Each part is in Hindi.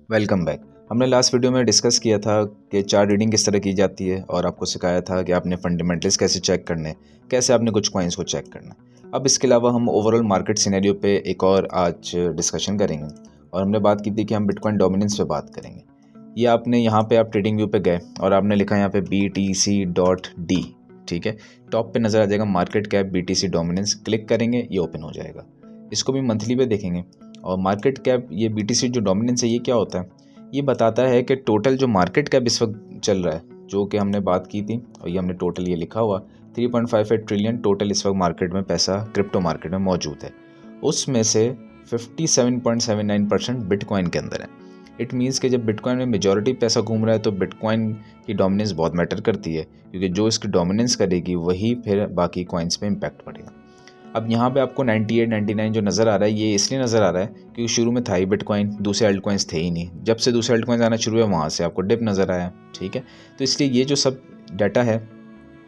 Welcome back. हमने लास्ट वीडियो में डिस्कस किया था कि चार्ट रीडिंग किस तरह की जाती है और आपको सिखाया था कि आपने फंडामेंटल्स कैसे चेक करने, कैसे आपने कुछ कॉइन्स को चेक करना। अब इसके अलावा हम ओवरऑल मार्केट सिनेरियो पे एक और आज डिस्कशन करेंगे और हमने बात की थी कि हम बिटकॉइन डोमिनेंस पे बात करेंगे। ये आपने यहाँ पे आप ट्रेडिंग व्यू पे गए और आपने लिखा यहाँ पे BTC.D, ठीक है। टॉप पे नज़र आ जाएगा market cap BTC dominance, click करेंगे ये ओपन हो जाएगा। इसको भी मंथली पे देखेंगे और मार्केट कैप ये BTC जो डोमिनेंस है ये क्या होता है, ये बताता है कि टोटल जो मार्केट कैप इस वक्त चल रहा है, जो कि हमने बात की थी और ये हमने टोटल ये लिखा हुआ 3.58 ट्रिलियन टोटल इस वक्त मार्केट में पैसा क्रिप्टो मार्केट में मौजूद है। उसमें से 57.79% बिटकॉइन के अंदर है। इट मीन्स कि जब बिटकॉइन में मेजॉरिटी पैसा घूम रहा है तो बिटकॉइन की डोमिनेंस बहुत मैटर करती है, क्योंकि जो इसकी डोमिनेंस करेगी वही फिर बाकी कॉइन्स पे इम्पैक्ट पड़ेगा। अब यहाँ पे आपको 98, 99 जो नज़र आ रहा है ये इसलिए नज़र आ रहा है क्योंकि शुरू में था ही बिटकॉइन, दूसरे अल्ट कॉइन्स थे ही नहीं। जब से दूसरे अल्ट कॉइन्स आना शुरू हुआ वहाँ से आपको डिप नज़र आया, ठीक है। तो इसलिए ये जो सब डाटा है,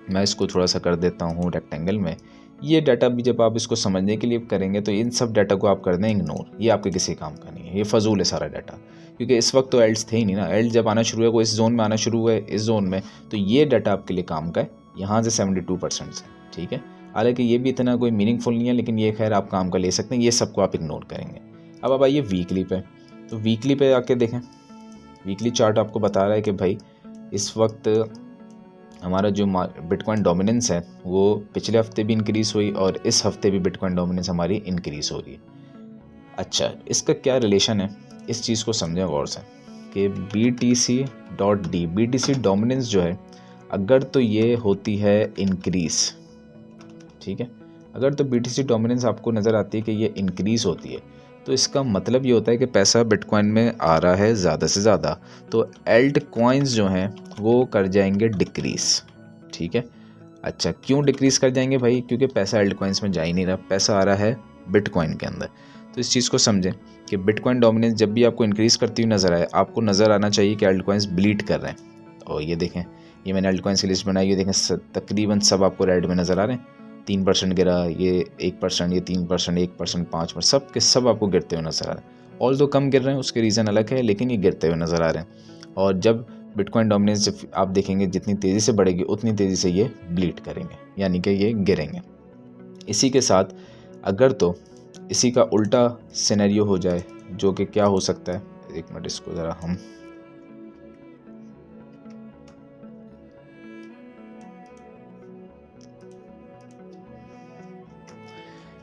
मैं इसको थोड़ा सा कर देता हूँ रेक्टेंगल में। ये डाटा भी जब आप इसको समझने के लिए करेंगे तो इन सब डाटा को आप कर दें इग्नोर, ये आपके किसी काम का नहीं है, ये फजूल है सारा डाटा, क्योंकि इस वक्त तो एल्ट्स थे ही नहीं ना। एल्ट जब आना शुरू हुआ, वो इस जोन में आना शुरू हुआ है, इस जोन में, तो ये डाटा आपके लिए काम का है। यहाँ से 72% से, ठीक है। हालांकि ये भी इतना कोई मीनिंगफुल नहीं है, लेकिन ये खैर आप काम का ले सकते हैं, ये सबको आप इग्नोर करेंगे। अब आप आइए वीकली पे, तो वीकली पे आके देखें। वीकली चार्ट आपको बता रहा है कि भाई इस वक्त हमारा जो बिटकॉइन डोमिनेंस है वो पिछले हफ्ते भी इंक्रीज़ हुई और इस हफ्ते भी बिटकॉइन डोमिनेंस हमारी इंक्रीज़ हो रही है। अच्छा, इसका क्या रिलेशन है, इस चीज़ को समझें गौर से कि BTC.D, BTC डोमिनेंस जो है, अगर तो ये होती है इंक्रीज़, ठीक है, अगर तो BTC डोमिनेंस आपको नज़र आती है कि ये इंक्रीज़ होती है, तो इसका मतलब ये होता है कि पैसा बिटकॉइन में आ रहा है ज़्यादा से ज़्यादा, तो एल्ट कॉइन्स जो हैं वो कर जाएंगे डिक्रीज़, ठीक है। अच्छा, क्यों डिक्रीज़ कर जाएंगे भाई? क्योंकि पैसा एल्ट कॉइन्स में जा ही नहीं रहा, पैसा आ रहा है बिटकॉइन के अंदर। तो इस चीज़ को समझें कि बिटकॉइन डोमिनेंस जब भी आपको इंक्रीज़ करती हुई नज़र आए, आपको नज़र आना चाहिए कि एल्ट कॉइन्स ब्लीड कर रहे हैं। और ये देखें, ये मैंने एल्ट कॉइन्स की लिस्ट बनाई है, देखें तकरीबन सब आपको रेड में नज़र आ रहे हैं। 3% गिरा, ये 1%, ये 3%, 1%, 5%, सब के सब आपको गिरते हुए नज़र आ रहे हैं। ऑल दो कम गिर रहे हैं, उसके रीज़न अलग है, लेकिन ये गिरते हुए नज़र आ रहे हैं। और जब बिटकॉइन डोमिनेंस जब आप देखेंगे जितनी तेज़ी से बढ़ेगी उतनी तेज़ी से ये ब्लीड करेंगे, यानी कि ये गिरेंगे। इसी के साथ अगर तो इसी का उल्टा सिनेरियो हो जाए, जो कि क्या हो सकता है, एक मिनट इसको ज़रा हम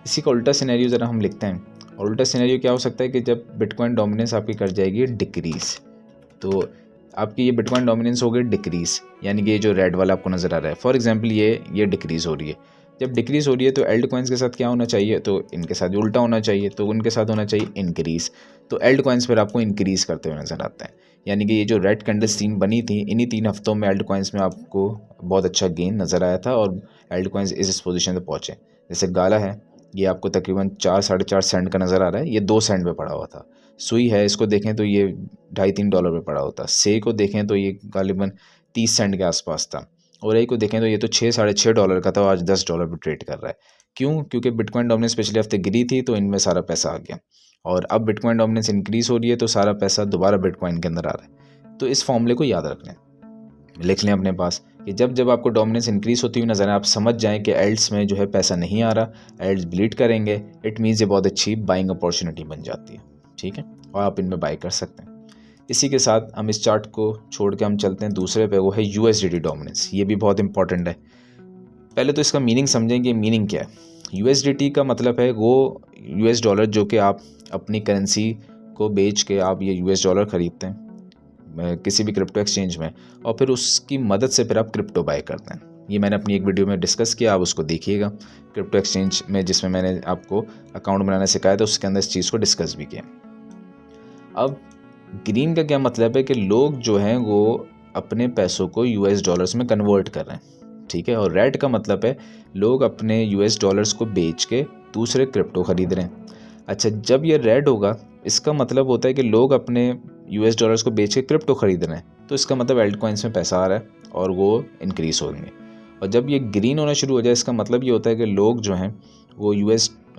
इसी का उल्टा सिनेरियो ज़रा हम लिखते हैं। और उल्टा सिनेरियो क्या हो सकता है कि जब बिटकॉइन डोमिनेंस आपकी कर जाएगी डिक्रीज़, तो आपकी ये बिटकॉइन डोमिनेंस हो गई डिक्रीज़, यानी कि ये जो रेड वाला आपको नज़र आ रहा है, फॉर एग्जांपल ये डिक्रीज़ हो रही है। जब डिक्रीज़ हो रही है तो एल्ट कॉइन्स के साथ क्या होना चाहिए, तो इनके साथ भी उल्टा होना चाहिए, तो उनके साथ होना चाहिए इंक्रीज़। तो एल्ट कॉइन्स फिर आपको इंक्रीज़ करते हुए नज़र आता है, यानी कि ये जो रेड कैंडल्स 3 बनी थी, इन्हीं 3 हफ्तों में एल्ट कॉइन्स में आपको बहुत अच्छा गेन नज़र आया था और एल्ट कॉइन्स इस पोजीशन पे पहुँचे। जैसे गाला है, ये आपको तकरीबन 4 साढ़े 4 सेंट का नज़र आ रहा है, ये 2 सेंट पे पड़ा हुआ था। सुई है, इसको देखें तो ये $2.5-3 पे पड़ा होता। से को देखें तो ये गालिबन 30 सेंट के आसपास था। और ए को देखें तो ये तो 6 साढ़े $6 का था और आज $10 पे ट्रेड कर रहा है। क्यों? क्योंकि बिटकॉइन डोमिनेंस पिछले हफ्ते गिरी थी तो इनमें सारा पैसा आ गया, और अब बिटकॉइन डोमिनेंस इंक्रीज़ हो रही है तो सारा पैसा दोबारा बिटकॉइन के अंदर आ रहा है। तो इस फॉर्मूले को याद रख लें, लिख लें अपने पास कि जब जब आपको डोमिनेंस इंक्रीज़ होती हुई नज़र आए, आप समझ जाएं कि एल्ट्स में जो है पैसा नहीं आ रहा, एल्ट्स ब्लीड करेंगे, इट मीन्स ये बहुत अच्छी बाइंग अपॉर्चुनिटी बन जाती है, ठीक है, और आप इनमें बाई कर सकते हैं। इसी के साथ हम इस चार्ट को छोड़ के हम चलते हैं दूसरे पे, वो है USDT डोमिनेंस। ये भी बहुत इंपॉर्टेंट है। पहले तो इसका मीनिंग समझें कि मीनिंग क्या है। USDT का मतलब है वो US डॉलर जो कि आप अपनी करेंसी को बेच के आप ये US डॉलर ख़रीदते हैं किसी भी क्रिप्टो एक्सचेंज में, और फिर उसकी मदद से फिर आप क्रिप्टो बाय करते हैं। ये मैंने अपनी एक वीडियो में डिस्कस किया, आप उसको देखिएगा क्रिप्टो एक्सचेंज में, जिसमें मैंने आपको अकाउंट बनाना सिखाया था, उसके अंदर इस चीज़ को डिस्कस भी किया। अब ग्रीन का क्या मतलब है कि लोग जो हैं वो अपने पैसों को US डॉलर्स में कन्वर्ट कर रहे हैं, ठीक है। और रेड का मतलब है लोग अपने US डॉलर्स को बेच के दूसरे क्रिप्टो खरीद रहे हैं। अच्छा, जब ये रेड होगा इसका मतलब होता है कि लोग अपने US डॉलर्स को बेच के क्रिप्टो खरीद रहे हैं, तो इसका मतलब एल्ट कॉइन्स में पैसा आ रहा है और वो इंक्रीज़ होंगे। और जब ये ग्रीन होना शुरू हो जाए, इसका मतलब ये होता है कि लोग जो हैं वो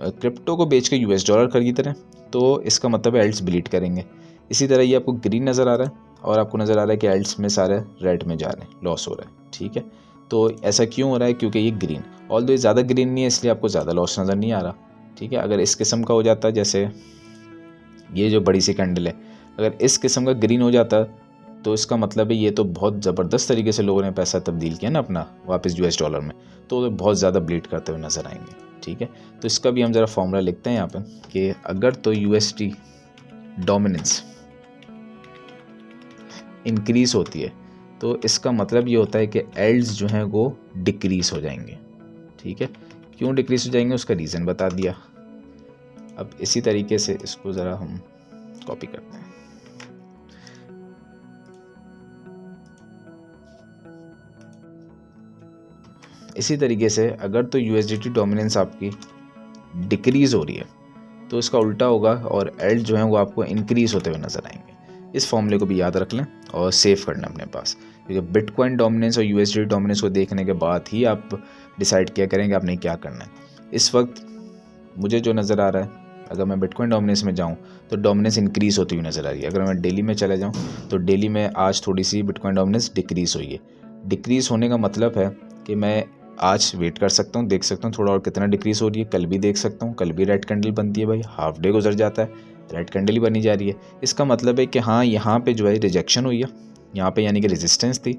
क्रिप्टो को बेच के US डॉलर खरीद रहे हैं, तो इसका मतलब एल्ट्स ब्लीड करेंगे। इसी तरह ये आपको ग्रीन नज़र आ रहा है और आपको नज़र आ रहा है कि एल्ट्स में सारे रेड में जा रहे हैं, लॉस हो रहा है, ठीक है। तो ऐसा क्यों हो रहा है? क्योंकि ये ग्रीन, ऑल्दो ये ज़्यादा ग्रीन नहीं है इसलिए आपको ज़्यादा लॉस नज़र नहीं आ रहा, ठीक है। अगर इस किस्म का हो जाता, जैसे ये जो बड़ी सी कैंडल है, अगर इस किस्म का ग्रीन हो जाता तो इसका मतलब है ये तो बहुत ज़बरदस्त तरीके से लोगों ने पैसा तब्दील किया ना अपना वापस US डॉलर में, तो बहुत ज़्यादा ब्लीड करते हुए नज़र आएंगे, ठीक है। तो इसका भी हम ज़रा फॉर्मूला लिखते हैं यहाँ पे कि अगर तो USD डोमिनेंस इंक्रीज़ होती है तो इसका मतलब ये होता है कि एल्ड्स जो हैं वो डिक्रीज़ हो जाएंगे, ठीक है। क्यों डिक्रीज़ हो जाएंगे उसका रीज़न बता दिया। अब इसी तरीके से इसको ज़रा हम कॉपी करते हैं। इसी तरीके से अगर तो USDT डोमिनेंस आपकी डिक्रीज़ हो रही है तो इसका उल्टा होगा और एल्ड जो है वो आपको इंक्रीज़ होते हुए नज़र आएंगे। इस फॉर्मूले को भी याद रख लें और सेव करना अपने पास, क्योंकि बिटकॉइन डोमिनेंस और USDT डोमिनेंस को देखने के बाद ही आप डिसाइड किया करेंगे आपने क्या करना है। इस वक्त मुझे जो नज़र आ रहा है, अगर मैं बिटकॉइन डोमिनेंस में जाऊं तो डोमिनेंस इंक्रीज़ होती हुई नज़र आ रही है। अगर मैं डेली में चला जाऊं तो डेली में आज थोड़ी सी बिटकॉइन डोमिनेंस डिक्रीज़ हुई है। डिक्रीज़ होने का मतलब है कि मैं आज वेट कर सकता हूँ, देख सकता हूँ थोड़ा और कितना डिक्रीज़ हो रही है, कल भी देख सकता हूँ, कल भी रेड कैंडल बनती है भाई, हाफ डे गुजर जाता है रेड कैंडल ही बनी जा रही है। इसका मतलब है कि हाँ यहाँ पे जो है रिजेक्शन हुई है, यहाँ पे यानी कि रेजिस्टेंस थी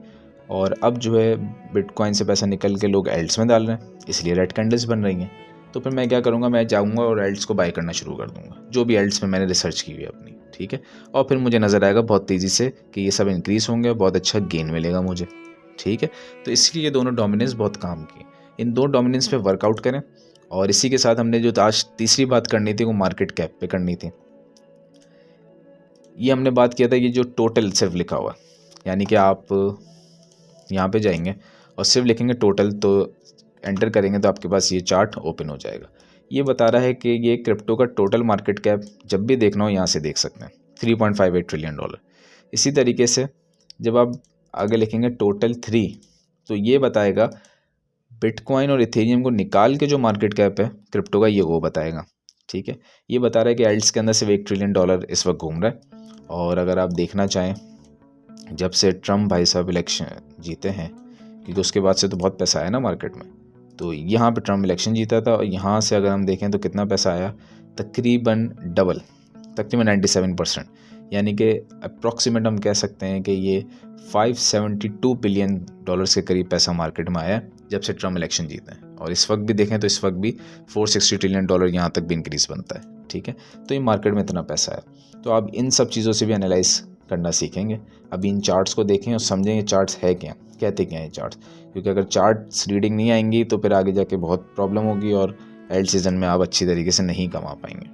और अब जो है बिटकॉइन से पैसा निकल के लोग एल्ट्स में डाल रहे हैं, इसलिए रेड कैंडल्स बन रही हैं। तो फिर मैं क्या करूँगा, मैं जाऊँगा और एल्ट्स को बाय करना शुरू कर दूँगा, जो भी एल्ट्स में मैंने रिसर्च की हुई है अपनी, ठीक है। और फिर मुझे नज़र आएगा बहुत तेज़ी से कि ये सब इंक्रीज़ होंगे, बहुत अच्छा गेन मिलेगा मुझे, ठीक है। तो इसलिए ये दोनों डोमिनेंस बहुत काम की। इन दो डोमिनेंस पे वर्कआउट करें। और इसी के साथ हमने जो आज तीसरी बात करनी थी वो मार्केट कैप पे करनी थी। ये हमने बात किया था कि जो टोटल सिर्फ लिखा हुआ, यानी कि आप यहाँ पे जाएंगे और सिर्फ लिखेंगे टोटल, तो एंटर करेंगे तो आपके पास ये चार्ट ओपन हो जाएगा। ये बता रहा है कि ये क्रिप्टो का टोटल मार्केट कैप जब भी देखना हो यहाँ से देख सकते हैं, $3.58 ट्रिलियन। इसी तरीके से जब आप आगे लिखेंगे टोटल 3, तो ये बताएगा बिटकॉइन और इथेरियम को निकाल के जो मार्केट कैप है क्रिप्टो का, ये वो बताएगा, ठीक है। ये बता रहा है कि एल्ट्स के अंदर सिर्फ $1 ट्रिलियन इस वक्त घूम रहा है। और अगर आप देखना चाहें, जब से ट्रम्प भाई साहब इलेक्शन जीते हैं, क्योंकि उसके बाद से तो बहुत पैसा आया ना मार्केट में, तो यहाँ पे ट्रम्प इलेक्शन जीता था और यहाँ से अगर हम देखें तो कितना पैसा आया, तकरीबन डबल, तकरीबन 97%, यानी कि अप्रॉक्सीमेट हम कह सकते हैं कि ये $572 बिलियन के करीब पैसा मार्केट में आया जब से ट्रम्प इलेक्शन जीते हैं। और इस वक्त भी देखें तो इस वक्त भी $460 ट्रिलियन यहाँ तक भी इंक्रीज़ बनता है, ठीक है। तो ये मार्केट में इतना पैसा है। तो आप इन सब चीज़ों से भी एनालाइज करना सीखेंगे। अभी इन चार्ट्स को देखें और समझेंगे चार्ट्स है क्या, कहते क्या हैं चार्ट्स, क्योंकि अगर चार्ट्स रीडिंग नहीं आएंगी तो फिर आगे जाके बहुत प्रॉब्लम होगी और एल्ट सीज़न में आप अच्छी तरीके से नहीं कमा पाएंगे।